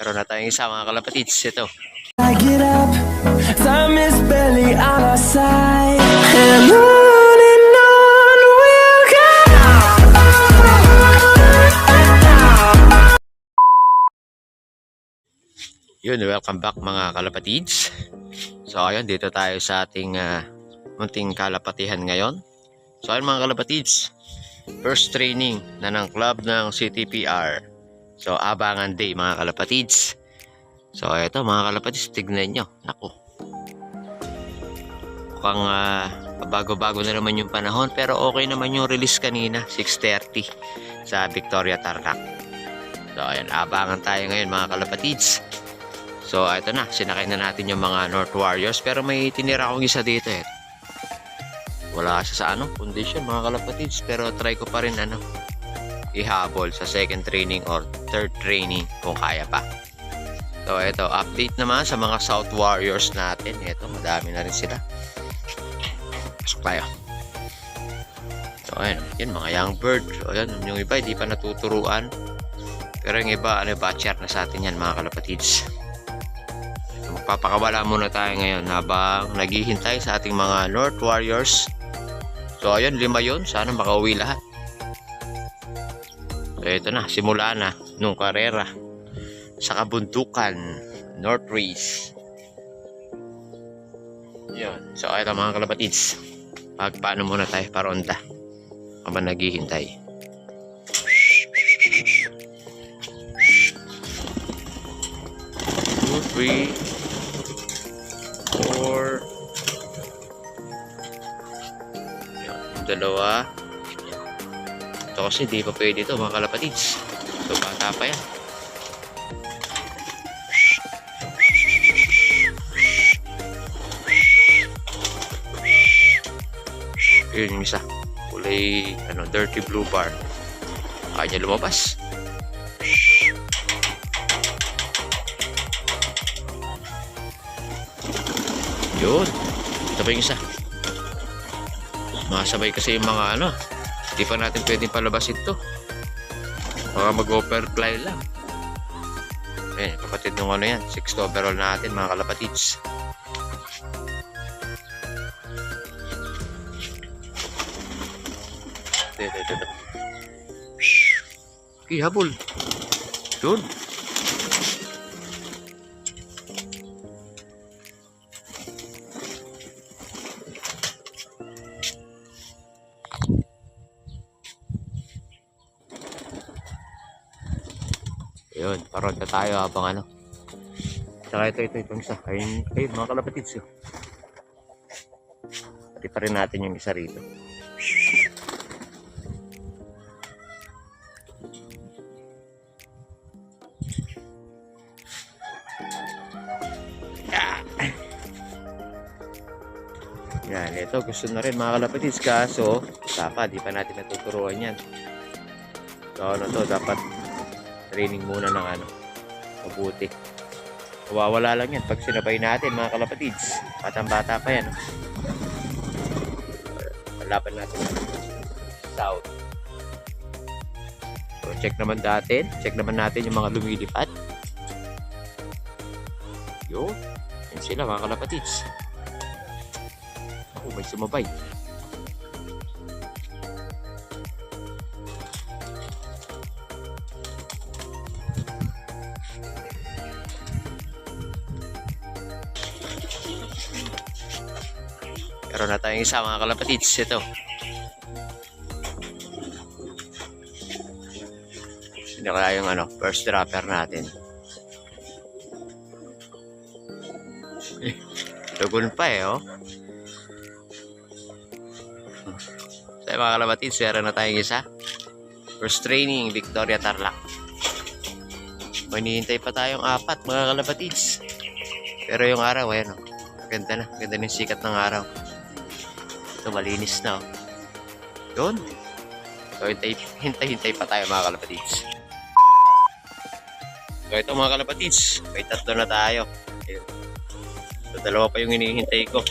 Meron na tayong isa mga kalapatids. Ito. I get up, time is barely on our side, and on we'll go. Yun, welcome back mga kalapatids. So ayun, dito tayo sa ating munting kalapatihan ngayon. So ayun mga kalapatids, first training na ng club ng CTPR. So abangan day mga kalapatids. So ito mga kalapatids, tignan nyo. Naku, mukhang bago-bago na naman yung panahon, pero okay naman yung release kanina, 6:30 sa Victoria Tarlac. So ayun, abangan tayo ngayon mga kalapatids. So ito na, sinakay na natin yung mga North Warriors, pero may tinira akong isa dito eh. Wala siya sa condition mga kalapatids, pero try ko pa rin ihabol sa second training or third training kung kaya pa. So ito, update naman sa mga South Warriors natin. Ito, madami na rin sila. Pasok tayo. So ayun, yun mga young bird. So ayun, yung iba hindi pa natuturuan, pero yung iba batcher na sa atin yan mga kalapatids. Magpapakawala muna tayo ngayon habang naghihintay sa ating mga North Warriors. So ayun, 5 yun, sana makauwi lahat. So ito na, simula na nung karera sa kabundukan North Race. Yun. So ito mga kalapatids, paano muna tayo paronda habang naghihintay. 2, 3, 4. Yung dalawa. Ito kasi di pa pwede ito mga kalapatids. So bata pa yan. Yun yung isa. Kulay dirty blue bar. Kaya niya lumabas. Yun. Ito pa yung isa. Masabay kasi yung mga hindi pa natin pwedeng palabasin ito. Baka mag-overfly lang. Ayan, kapatid nung yan. 6th overall natin mga kalapatids. Ito. Okay, habol. Yun. Yun, paronda tayo habang Saka itong isa. Ayun mga kalapatids yun. Pati pa rin natin yung isa rito. Yan, ito gusto na rin mga kalapatids, kaso di pa natin natuturuan yan. So dapat training muna ng mabuti. Mawawala lang yan pag sinabay natin mga kalapatids. Batang-bata pa yan. Malaban natin South. So check naman natin yung mga lumilipad. Yun sila mga kalapatids. May sumabay. Meron na tayong isa mga kalapatids. Ito. Hindi kaya yung first dropper natin. Dugon pa So mga kalapatids, meron na tayong isa. First training, Victoria Tarlac. May hinihintay pa tayong 4 mga kalapatids. Pero yung araw, ganda na. Ganda na yung sikat ng araw. Ito, malinis na. Yun. So, hintay pa tayo mga kalapatids. So, ito mga kalapatids, may 3 na tayo. Ayun. So, 2 pa yung hinihintay ko.